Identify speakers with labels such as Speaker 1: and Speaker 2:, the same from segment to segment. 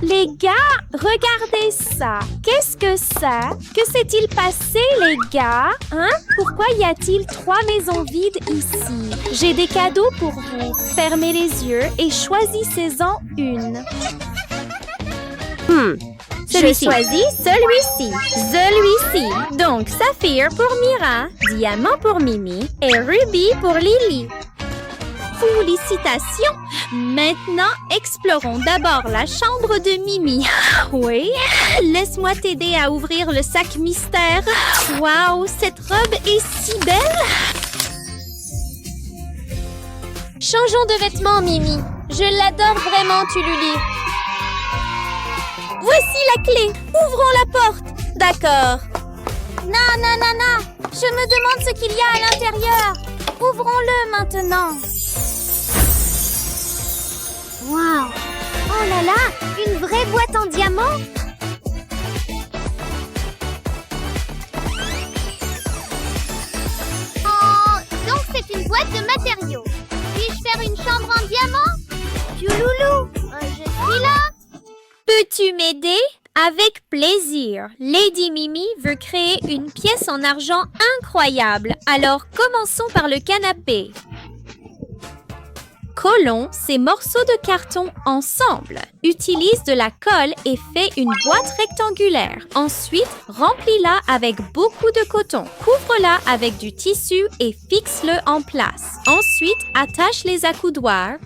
Speaker 1: Les gars, regardez ça. Qu'est-ce que c'est? Que s'est-il passé, les gars? Hein? Pourquoi y a-t-il 3 maisons vides ici? J'ai des cadeaux pour vous. Fermez les yeux et choisissez-en une.
Speaker 2: Celui-ci.
Speaker 1: Je choisis celui-ci. Celui-ci. Donc, saphir pour Mira, diamant pour Mimi et rubis pour Lily. Félicitations! Maintenant, explorons d'abord la chambre de Mimi. Oui, laisse-moi t'aider à ouvrir le sac mystère. Waouh, cette robe est si belle! Changeons de vêtements, Mimi. Je l'adore vraiment, Tululi. Voici la clé. Ouvrons la porte. D'accord. Non. Je me demande ce qu'il y a à l'intérieur. Ouvrons-le maintenant.
Speaker 2: Wow! Oh là là! Une vraie boîte en diamant? Oh! Donc c'est une boîte de matériaux. Puis-je faire une chambre en diamant? Tchouloulou! Je suis là!
Speaker 1: Peux-tu m'aider? Avec plaisir. Lady Mimi veut créer une pièce en argent incroyable. Alors, commençons par le canapé. Collons ces morceaux de carton ensemble. Utilise de la colle et fais une boîte rectangulaire. Ensuite, remplis-la avec beaucoup de coton. Couvre-la avec du tissu et fixe-le en place. Ensuite, attache les accoudoirs.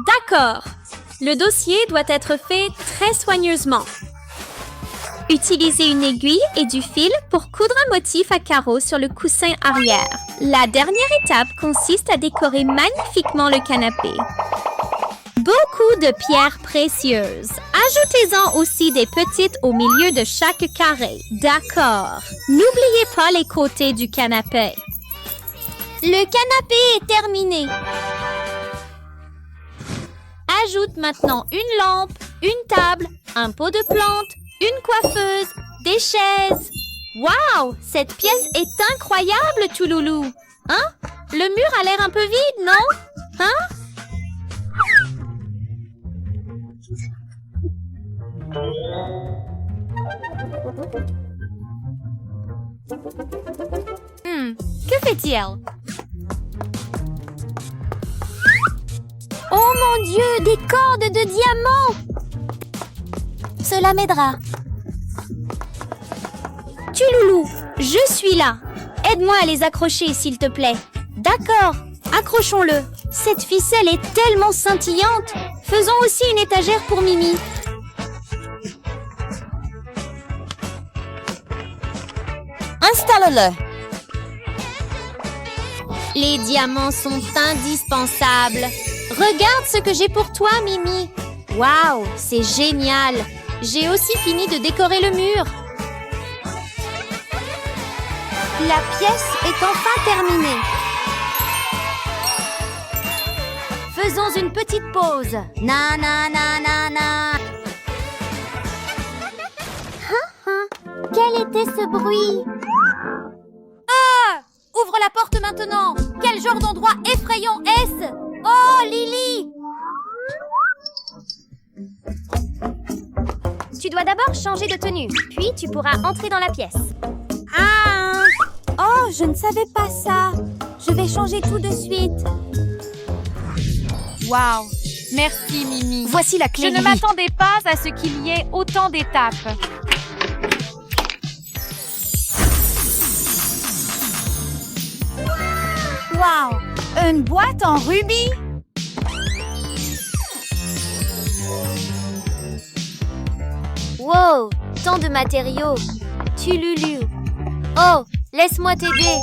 Speaker 1: D'accord. Le dossier doit être fait très soigneusement. Utilisez une aiguille et du fil pour coudre un motif à carreaux sur le coussin arrière. La dernière étape consiste à décorer magnifiquement le canapé. Beaucoup de pierres précieuses. Ajoutez-en aussi des petites au milieu de chaque carré. D'accord. N'oubliez pas les côtés du canapé. Le canapé est terminé. Ajoute maintenant une lampe, une table, un pot de plantes, une coiffeuse, des chaises. Waouh! Cette pièce est incroyable, Touloulou. Hein? Le mur a l'air un peu vide, non? Hein? Que fait-il? Oh mon Dieu, des cordes de diamants! Cela m'aidera. Tuloulou, je suis là. Aide-moi à les accrocher, s'il te plaît. D'accord, accrochons-le. Cette ficelle est tellement scintillante. Faisons aussi une étagère pour Mimi. Installe-le. Les diamants sont indispensables. Regarde ce que j'ai pour toi, Mimi. Waouh, c'est génial. J'ai aussi fini de décorer le mur. La pièce est enfin terminée. Faisons une petite pause. Na.
Speaker 2: Quel était ce bruit?
Speaker 1: Ah! Ouvre la porte maintenant. Quel genre d'endroit effrayant est-ce? Oh, Lily!
Speaker 2: Tu dois d'abord changer de tenue, puis tu pourras entrer dans la pièce.
Speaker 1: Ah! Oh, je ne savais pas ça. Je vais changer tout de suite.
Speaker 3: Wow! Merci, Mimi.
Speaker 1: Voici la clé.
Speaker 3: Je ne m'attendais pas à ce qu'il y ait autant d'étapes.
Speaker 1: Wow! Une boîte en rubis?
Speaker 2: Wow! Tant de matériaux. Tululu. Oh! Laisse-moi t'aider.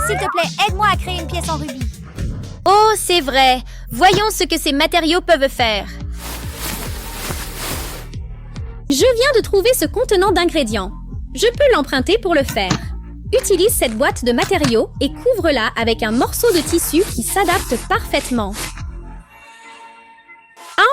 Speaker 2: S'il te plaît, aide-moi à créer une pièce en rubis.
Speaker 1: Oh, c'est vrai. Voyons ce que ces matériaux peuvent faire. Je viens de trouver ce contenant d'ingrédients. Je peux l'emprunter pour le faire. Utilise cette boîte de matériaux et couvre-la avec un morceau de tissu qui s'adapte parfaitement.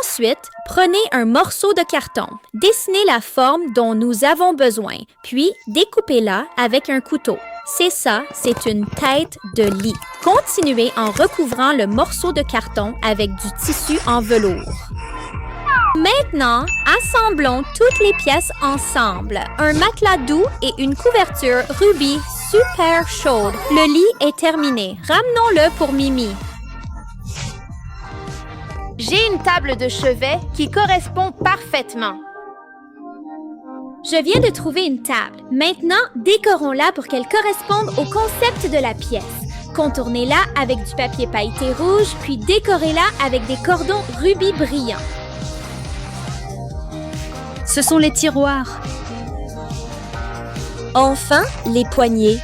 Speaker 1: Ensuite, prenez un morceau de carton. Dessinez la forme dont nous avons besoin, puis découpez-la avec un couteau. C'est ça, c'est une tête de lit. Continuez en recouvrant le morceau de carton avec du tissu en velours. Maintenant, assemblons toutes les pièces ensemble. Un matelas doux et une couverture rubis super chaude. Le lit est terminé. Ramenons-le pour Mimi.
Speaker 4: J'ai une table de chevet qui correspond parfaitement.
Speaker 1: Je viens de trouver une table. Maintenant, décorons-la pour qu'elle corresponde au concept de la pièce. Contournez-la avec du papier pailleté rouge, puis décorez-la avec des cordons rubis brillants.
Speaker 5: Ce sont les tiroirs.
Speaker 1: Enfin, les poignées.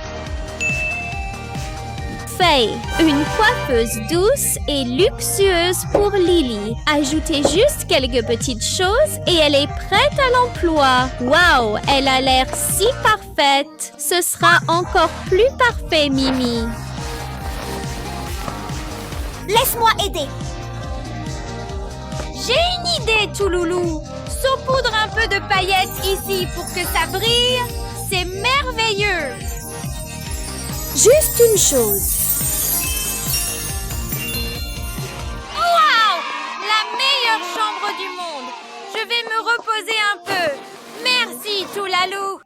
Speaker 1: Faye, une coiffeuse douce et luxueuse pour Lily. Ajoutez juste quelques petites choses et elle est prête à l'emploi. Wow, elle a l'air si parfaite. Ce sera encore plus parfait, Mimi.
Speaker 2: Laisse-moi aider.
Speaker 4: J'ai une idée, Touloulou. Saupoudre un peu de paillettes ici pour que ça brille. C'est merveilleux.
Speaker 2: Juste une chose.
Speaker 4: Wow! La meilleure chambre du monde. Je vais me reposer un peu. Merci, Toulalou.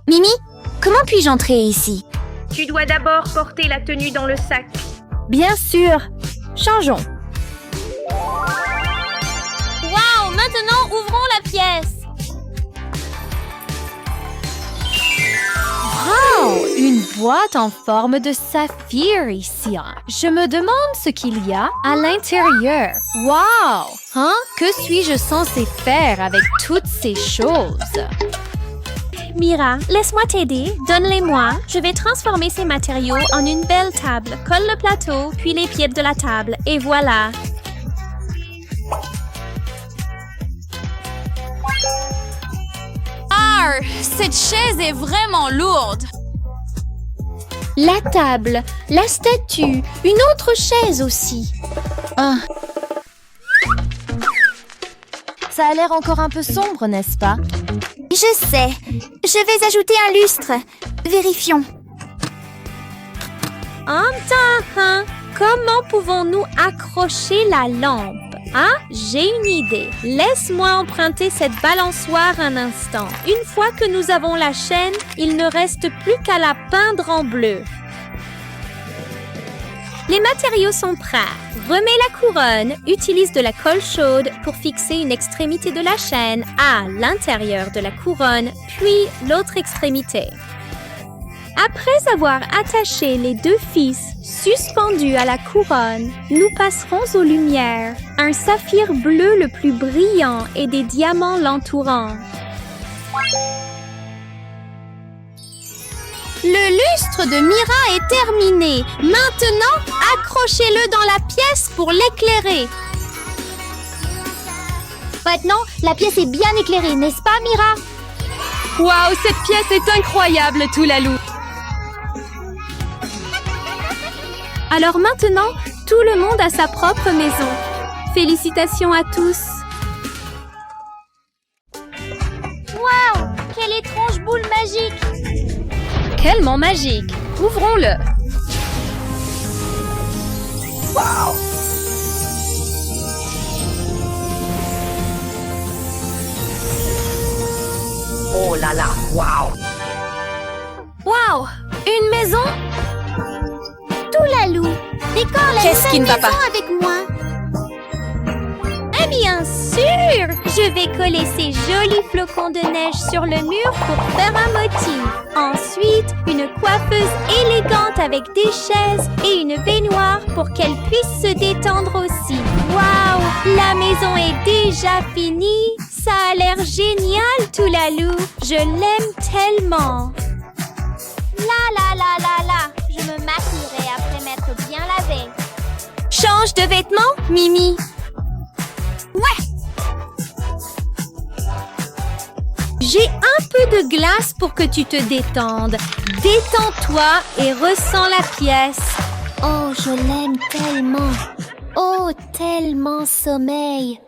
Speaker 2: Mimi, comment puis-je entrer ici?
Speaker 4: Tu dois d'abord porter la tenue dans le sac.
Speaker 5: Bien sûr. Changeons.
Speaker 1: Wow, maintenant ouvrons la pièce.
Speaker 5: Oh, une boîte en forme de saphir ici. Je me demande ce qu'il y a à l'intérieur. Wow! Hein? Que suis-je censée faire avec toutes ces choses?
Speaker 1: Mira, laisse-moi t'aider. Donne-les-moi. Je vais transformer ces matériaux en une belle table. Colle le plateau, puis les pieds de la table. Et voilà.
Speaker 3: Ah, cette chaise est vraiment lourde.
Speaker 1: La table, la statue, une autre chaise aussi.
Speaker 5: Ah. Ça a l'air encore un peu sombre, n'est-ce pas?
Speaker 2: Je sais. Je vais ajouter un lustre. Vérifions.
Speaker 1: Comment pouvons-nous accrocher la lampe? Ah, j'ai une idée. Laisse-moi emprunter cette balançoire un instant. Une fois que nous avons la chaîne, il ne reste plus qu'à la peindre en bleu. Les matériaux sont prêts. Remets la couronne, utilise de la colle chaude pour fixer une extrémité de la chaîne à l'intérieur de la couronne, puis l'autre extrémité. Après avoir attaché les deux fils suspendus à la couronne, nous passerons aux lumières, un saphir bleu le plus brillant et des diamants l'entourant. Le lustre de Mira est terminé. Maintenant, accrochez-le dans la pièce pour l'éclairer.
Speaker 2: Maintenant, la pièce est bien éclairée, n'est-ce pas, Mira?
Speaker 3: Waouh, cette pièce est incroyable, Toulalou.
Speaker 1: Alors maintenant, tout le monde a sa propre maison. Félicitations à tous.
Speaker 2: Waouh! Quelle étrange boule magique!
Speaker 5: Tellement magique. Ouvrons-le.
Speaker 6: Oh là là, waouh!
Speaker 1: Wow! Une maison?
Speaker 2: Toulalou, décore la
Speaker 5: Qu'est-ce qui ne va
Speaker 2: maison
Speaker 5: pas?
Speaker 2: avec moi.
Speaker 1: Eh bien sûr! Je vais coller ces jolis flocons de neige sur le mur pour faire un motif. Ensuite, une coiffeuse élégante avec des chaises et une baignoire pour qu'elle puisse se détendre aussi. Waouh! La maison est déjà finie. Ça a l'air génial, Toulalou. Je l'aime tellement.
Speaker 2: La. Je me maquillerai après m'être bien lavée.
Speaker 1: Change de vêtements, Mimi. J'ai un peu de glace pour que tu te détendes. Détends-toi et ressens la pièce.
Speaker 2: Oh, je l'aime tellement. Oh, tellement sommeil.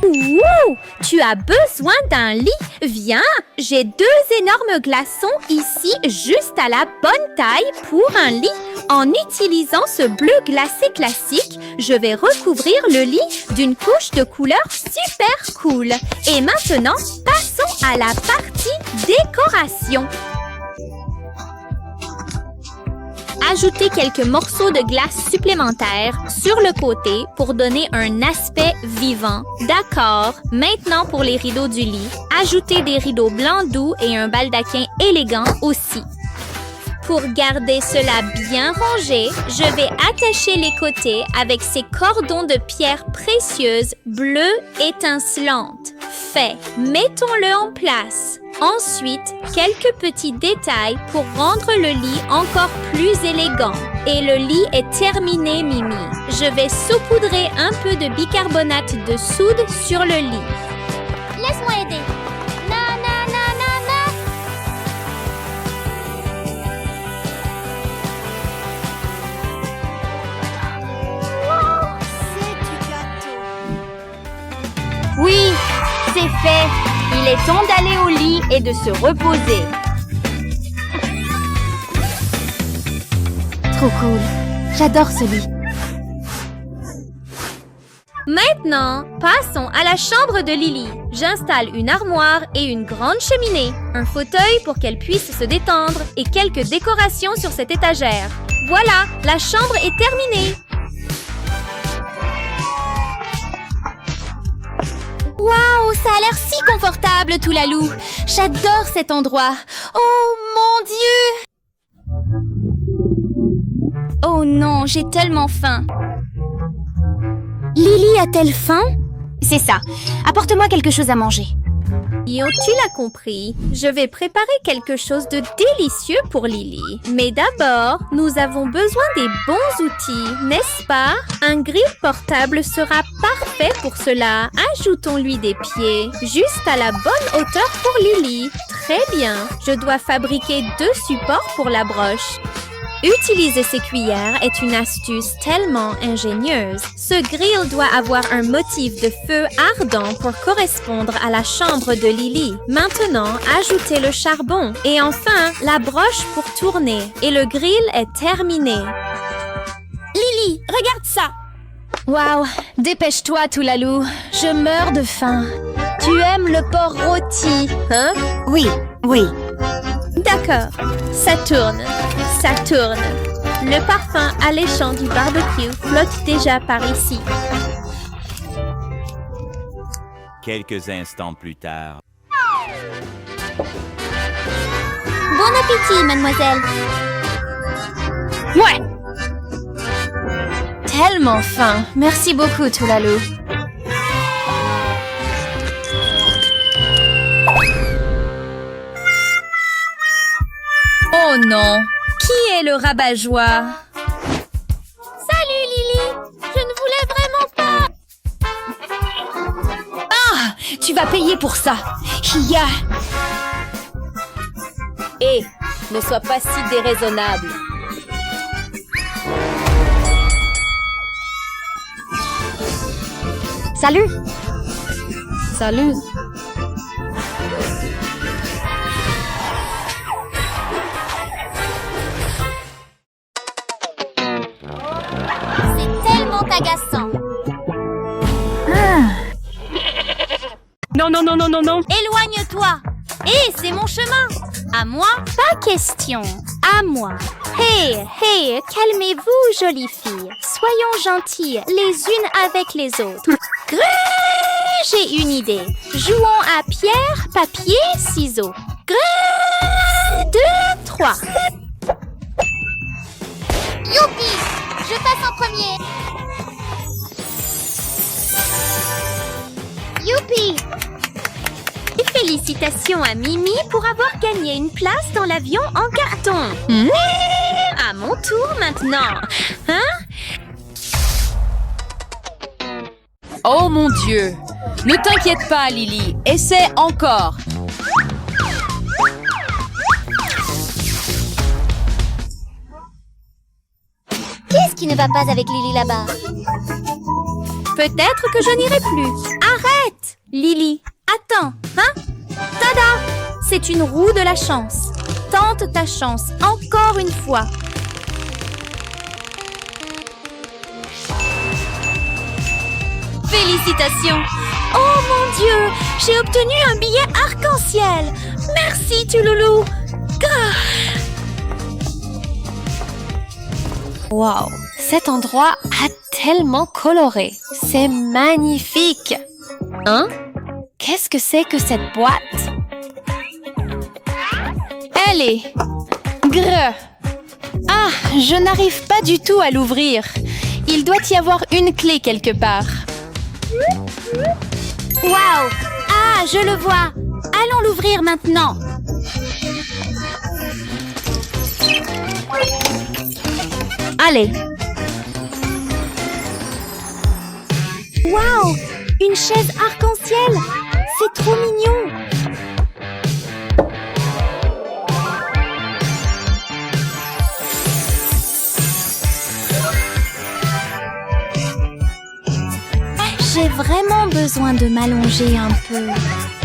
Speaker 1: Wow! Tu as besoin d'un lit? Viens, j'ai 2 énormes glaçons ici, juste à la bonne taille pour un lit. En utilisant ce bleu glacé classique, je vais recouvrir le lit d'une couche de couleur super cool. Et maintenant, passons à la partie décoration. Ajoutez quelques morceaux de glace supplémentaires sur le côté pour donner un aspect vivant. D'accord, maintenant pour les rideaux du lit. Ajoutez des rideaux blancs doux et un baldaquin élégant aussi. Pour garder cela bien rangé, je vais attacher les côtés avec ces cordons de pierres précieuses bleues étincelantes. Fait, mettons-le en place. Ensuite, quelques petits détails pour rendre le lit encore plus élégant. Et le lit est terminé, Mimi. Je vais saupoudrer un peu de bicarbonate de soude sur le lit.
Speaker 2: Laisse-moi aider. Na, na, na, na, na. Wow, c'est du gâteau.
Speaker 4: Oui, c'est fait. Il est temps d'aller au lit et de se reposer.
Speaker 5: Trop cool. J'adore ce lit.
Speaker 1: Maintenant, passons à la chambre de Lily. J'installe une armoire et une grande cheminée, un fauteuil pour qu'elle puisse se détendre et quelques décorations sur cette étagère. Voilà, la chambre est terminée.
Speaker 5: Waouh, ça a l'air si confortable, Toulalou. J'adore cet endroit. Oh, mon Dieu!
Speaker 4: Oh non, j'ai tellement faim.
Speaker 5: Lily a-t-elle faim?
Speaker 2: C'est ça. Apporte-moi quelque chose à manger.
Speaker 1: Yo, tu l'as compris. Je vais préparer quelque chose de délicieux pour Lily. Mais d'abord, nous avons besoin des bons outils, n'est-ce pas? Un grill portable sera parfait pour cela. Ajoutons-lui des pieds, juste à la bonne hauteur pour Lily. Très bien. Je dois fabriquer 2 supports pour la broche. Utiliser ces cuillères est une astuce tellement ingénieuse. Ce grill doit avoir un motif de feu ardent pour correspondre à la chambre de Lily. Maintenant, ajoutez le charbon. Et enfin, la broche pour tourner. Et le grill est terminé.
Speaker 5: Lily, regarde ça! Waouh, dépêche-toi, Toulalou. Je meurs de faim.
Speaker 1: Tu aimes le porc rôti, hein?
Speaker 6: Oui.
Speaker 1: D'accord. Ça tourne. Ça tourne. Le parfum alléchant du barbecue flotte déjà par ici.
Speaker 7: Quelques instants plus tard.
Speaker 2: Bon appétit, mademoiselle.
Speaker 5: Ouais! Tellement faim. Merci beaucoup, Toulalou.
Speaker 4: Oh non, qui est le rabat-joie?
Speaker 2: Salut, Lily. Je ne voulais vraiment pas.
Speaker 5: Ah! Tu vas payer pour ça. Hiya!
Speaker 1: Hé, ne sois pas si déraisonnable.
Speaker 2: Salut.
Speaker 5: Salut.
Speaker 2: C'est tellement agaçant.
Speaker 3: Non, non, non, non, non, non.
Speaker 2: Éloigne-toi. Hé, c'est mon chemin. À moi?
Speaker 1: Pas question. À moi. Hé, calmez-vous, jolies filles. Soyons gentilles les unes avec les autres. Grrr, j'ai une idée. Jouons à pierre, papier, ciseaux. Grrr, 2, 3.
Speaker 2: Youpi! Je passe en premier. Youpi!
Speaker 1: Félicitations à Mimi pour avoir gagné une place dans l'avion en carton. À mon tour maintenant. Hein?
Speaker 4: Oh mon Dieu! Ne t'inquiète pas, Lily. Essaie encore.
Speaker 2: Qu'est-ce qui ne va pas avec Lily là-bas?
Speaker 1: Peut-être que je n'irai plus. Arrête, Lily. Attends, hein? Tada! C'est une roue de la chance. Tente ta chance encore une fois. Félicitations! Oh mon Dieu! J'ai obtenu un billet arc-en-ciel! Merci, Touloulou!
Speaker 5: Wow, cet endroit a tellement coloré. C'est magnifique. Hein? Qu'est-ce que c'est que cette boîte? Elle est... Grrr. Ah, je n'arrive pas du tout à l'ouvrir. Il doit y avoir une clé quelque part.
Speaker 2: Waouh! Ah, je le vois! Allons l'ouvrir maintenant!
Speaker 1: Allez!
Speaker 2: Waouh! Une chaise arc-en-ciel! C'est trop mignon! J'ai vraiment besoin de m'allonger un peu.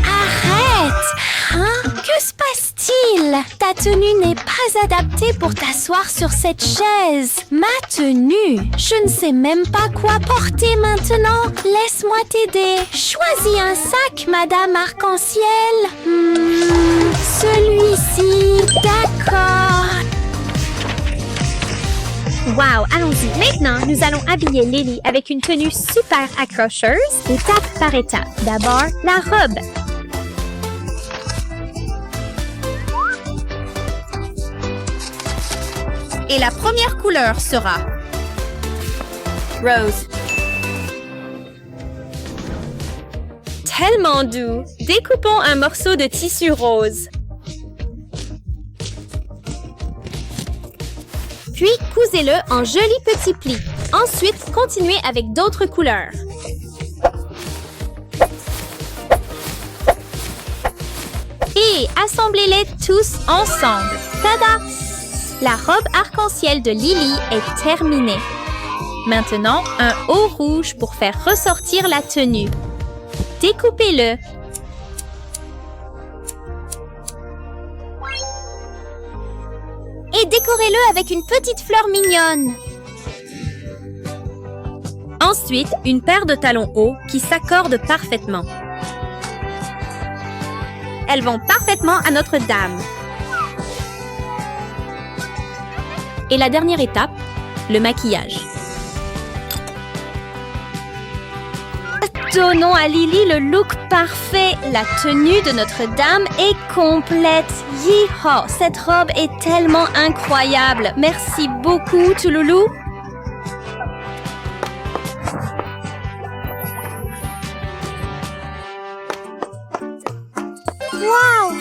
Speaker 1: Arrête! Hein? Que se passe-t-il? Ta tenue n'est pas adaptée pour t'asseoir sur cette chaise. Ma tenue? Je ne sais même pas quoi porter maintenant. Laisse-moi t'aider. Choisis un sac, Madame Arc-en-Ciel. Celui-ci. D'accord. Wow, allons-y. Maintenant, nous allons habiller Lily avec une tenue super accrocheuse, étape par étape. D'abord, la robe. Et la première couleur sera rose. Tellement doux. Découpons un morceau de tissu rose. Puis, cousez-le en jolis petits plis. Ensuite, continuez avec d'autres couleurs. Et assemblez-les tous ensemble. Tada! La robe arc-en-ciel de Lily est terminée. Maintenant, un haut rouge pour faire ressortir la tenue. Découpez-le.
Speaker 2: Et décorez-le avec une petite fleur mignonne.
Speaker 1: Ensuite, une paire de talons hauts qui s'accordent parfaitement. Elles vont parfaitement à Notre-Dame. Et la dernière étape, le maquillage. Donnons à Lily le look parfait. La tenue de Notre-Dame est complète. Yeehaw! Cette robe est tellement incroyable. Merci beaucoup, Touloulou.
Speaker 2: Waouh!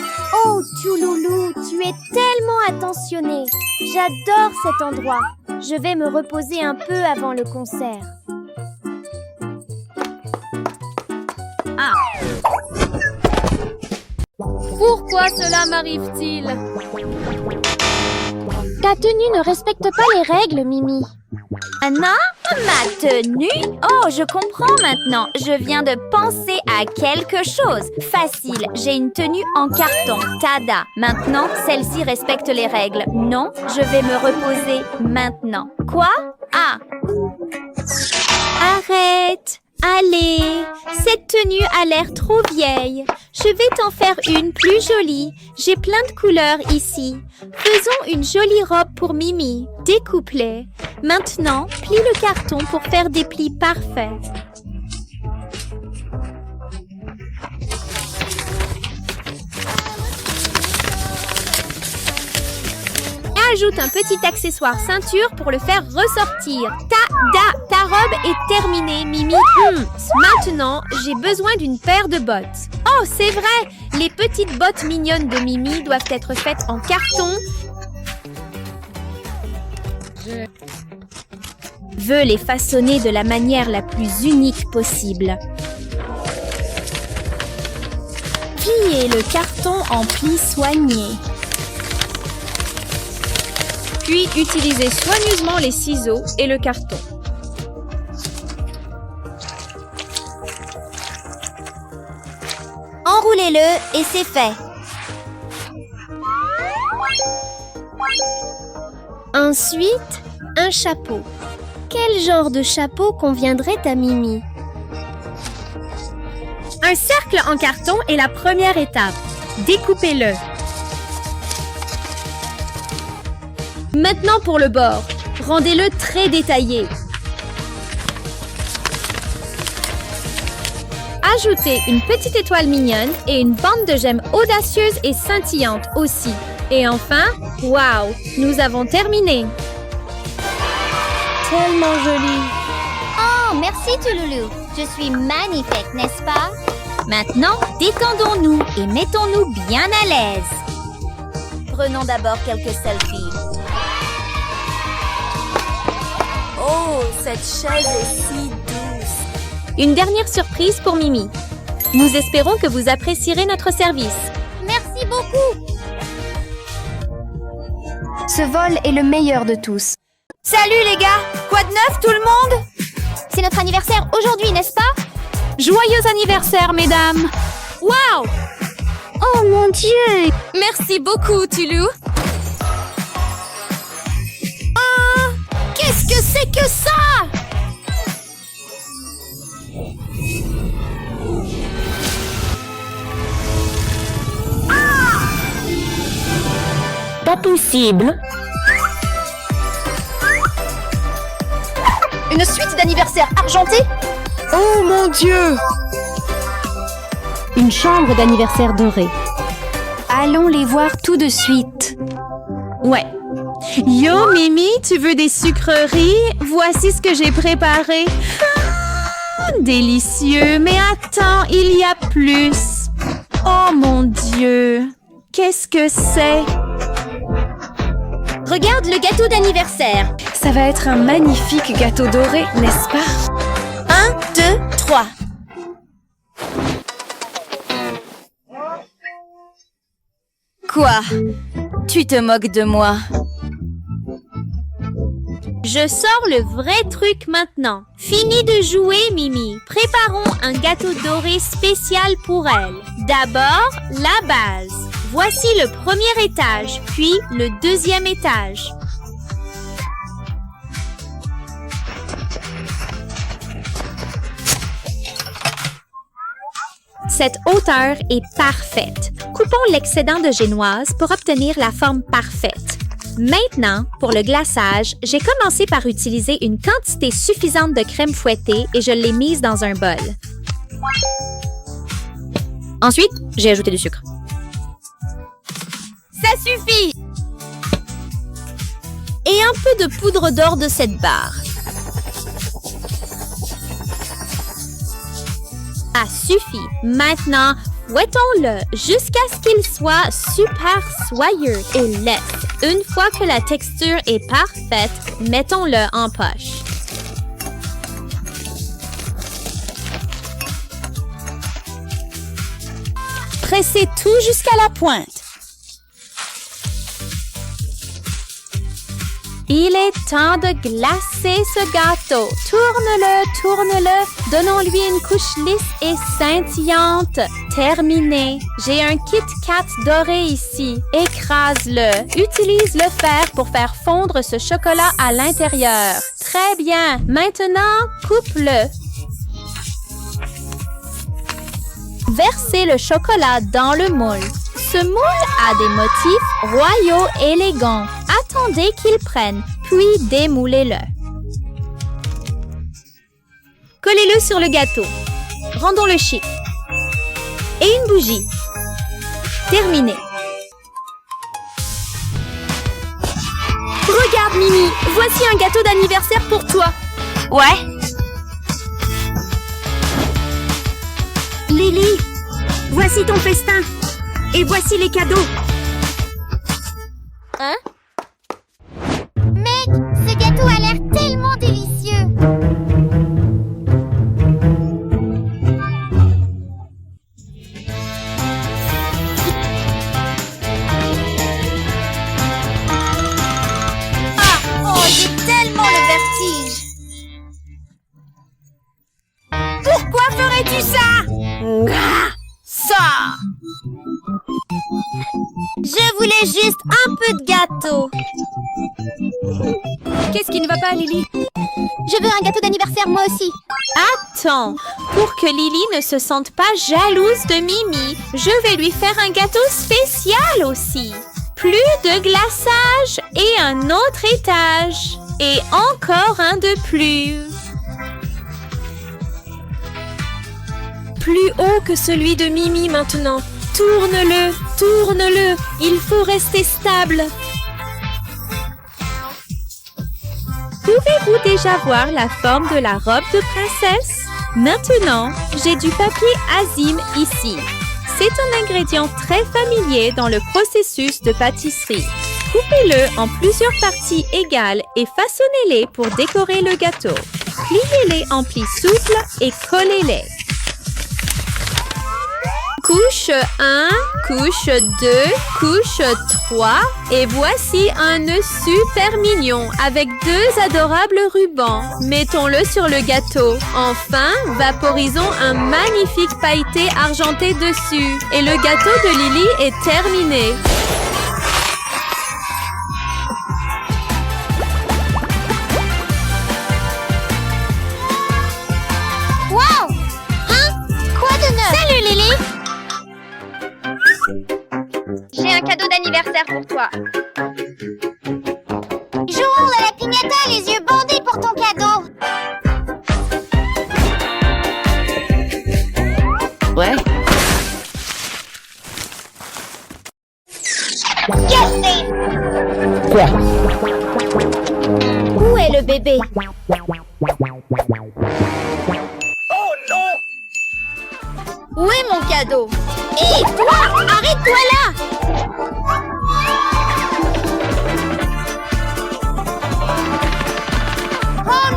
Speaker 2: Oh, Touloulou, tu es tellement attentionné. J'adore cet endroit. Je vais me reposer un peu avant le concert.
Speaker 3: Pourquoi cela m'arrive-t-il?
Speaker 2: Ta tenue ne respecte pas les règles, Mimi.
Speaker 1: Anna, ma tenue? Oh, je comprends maintenant. Je viens de penser à quelque chose. Facile, j'ai une tenue en carton. Tada! Maintenant, celle-ci respecte les règles. Non, je vais me reposer maintenant. Quoi? Ah! Arrête! Allez! Cette tenue a l'air trop vieille. Je vais t'en faire une plus jolie. J'ai plein de couleurs ici. Faisons une jolie robe pour Mimi. Découpe-les. Maintenant, plie le carton pour faire des plis parfaits. Ajoute un petit accessoire ceinture pour le faire ressortir. Ta robe est terminée, Mimi. Maintenant, j'ai besoin d'une paire de bottes. Oh, c'est vrai! Les petites bottes mignonnes de Mimi doivent être faites en carton. Je veux les façonner de la manière la plus unique possible. Pliez le carton en plis soignés. Puis, utilisez soigneusement les ciseaux et le carton.
Speaker 2: Enroulez-le et c'est fait.
Speaker 1: Ensuite, un chapeau. Quel genre de chapeau conviendrait à Mimi? Un cercle en carton est la première étape. Découpez-le. Maintenant pour le bord. Rendez-le très détaillé. Ajoutez une petite étoile mignonne et une bande de gemmes audacieuses et scintillantes aussi. Et enfin, wow, nous avons terminé. Tellement joli.
Speaker 2: Oh, merci Touloulou. Je suis magnifique, n'est-ce pas?
Speaker 1: Maintenant, détendons-nous et mettons-nous bien à l'aise.
Speaker 2: Prenons d'abord quelques selfies. Oh, cette chaise est si douce.
Speaker 1: Une dernière surprise pour Mimi. Nous espérons que vous apprécierez notre service.
Speaker 2: Merci beaucoup.
Speaker 5: Ce vol est le meilleur de tous.
Speaker 4: Salut les gars! Quoi de neuf tout le monde?
Speaker 2: C'est notre anniversaire aujourd'hui, n'est-ce pas?
Speaker 3: Joyeux anniversaire, mesdames!
Speaker 1: Wow!
Speaker 2: Oh mon Dieu!
Speaker 4: Merci beaucoup, Tulou.
Speaker 1: Qu'est-ce que c'est que ça?
Speaker 6: Pas possible.
Speaker 5: Une suite d'anniversaire argentée?
Speaker 3: Oh mon Dieu!
Speaker 5: Une chambre d'anniversaire dorée. Allons les voir tout de suite.
Speaker 1: Ouais. Yo, Mimi, tu veux des sucreries? Voici ce que j'ai préparé. Ah, délicieux, mais attends, il y a plus. Oh mon Dieu! Qu'est-ce que c'est?
Speaker 2: Regarde le gâteau d'anniversaire.
Speaker 3: Ça va être un magnifique gâteau doré, n'est-ce pas?
Speaker 4: 1, 2, 3. Quoi? Tu te moques de moi?
Speaker 1: Je sors le vrai truc maintenant. Fini de jouer, Mimi. Préparons un gâteau doré spécial pour elle. D'abord, la base. Voici le premier étage, puis le deuxième étage. Cette hauteur est parfaite. Coupons l'excédent de génoise pour obtenir la forme parfaite. Maintenant, pour le glaçage, j'ai commencé par utiliser une quantité suffisante de crème fouettée et je l'ai mise dans un bol. Ensuite, j'ai ajouté du sucre.
Speaker 4: Ça suffit!
Speaker 1: Et un peu de poudre d'or de cette barre. Ça suffit. Maintenant, fouettons-le jusqu'à ce qu'il soit super soyeux et lisse. Une fois que la texture est parfaite, mettons-le en poche.
Speaker 4: Pressez tout jusqu'à la pointe.
Speaker 1: Il est temps de glacer ce gâteau. Tourne-le, tourne-le. Donnons-lui une couche lisse et scintillante. Terminé. J'ai un Kit Kat doré ici. Écrase-le. Utilise le fer pour faire fondre ce chocolat à l'intérieur. Très bien. Maintenant, coupe-le. Versez le chocolat dans le moule. Ce moule a des motifs royaux élégants. Attendez qu'il prenne, puis démoulez-le. Collez-le sur le gâteau. Rendons-le chic. Et une bougie. Terminé. Regarde, Mimi, voici un gâteau d'anniversaire pour toi.
Speaker 4: Ouais?
Speaker 1: Lily, voici ton festin. Et voici les cadeaux.
Speaker 2: Hein? Mec, ce gâteau a l'air tellement délicieux.
Speaker 4: Oh, j'ai tellement le vertige! Pourquoi ferais-tu ça? Ça!
Speaker 2: Je voulais juste un peu de gâteau.
Speaker 3: Qu'est-ce qui ne va pas, Lily?
Speaker 2: Je veux un gâteau d'anniversaire moi aussi.
Speaker 1: Attends, pour que Lily ne se sente pas jalouse de Mimi, je vais lui faire un gâteau spécial aussi. Plus de glaçage et un autre étage. Et encore un de plus.
Speaker 3: Plus haut que celui de Mimi maintenant. Tourne-le, tourne-le. Il faut rester stable.
Speaker 1: Pouvez-vous déjà voir la forme de la robe de princesse? Maintenant, j'ai du papier Azim ici. C'est un ingrédient très familier dans le processus de pâtisserie. Coupez-le en plusieurs parties égales et façonnez-les pour décorer le gâteau. Pliez-les en plis souples et collez-les. Couche 1, couche 2, couche 3 et voici un nœud super mignon avec 2 adorables rubans. Mettons-le sur le gâteau. Enfin, vaporisons un magnifique pailleté argenté dessus. Et le gâteau de Lily est terminé.
Speaker 2: Wow! Hein? Quoi de neuf?
Speaker 4: Salut, Lily! J'ai un cadeau d'anniversaire pour toi.
Speaker 2: Jouons à la piñata, les yeux bandés pour ton cadeau.
Speaker 3: Ouais.
Speaker 2: Cassé!
Speaker 6: Quoi?
Speaker 2: Où est le bébé?
Speaker 4: Où est mon cadeau?
Speaker 2: Hé, toi! Arrête-toi là! Oh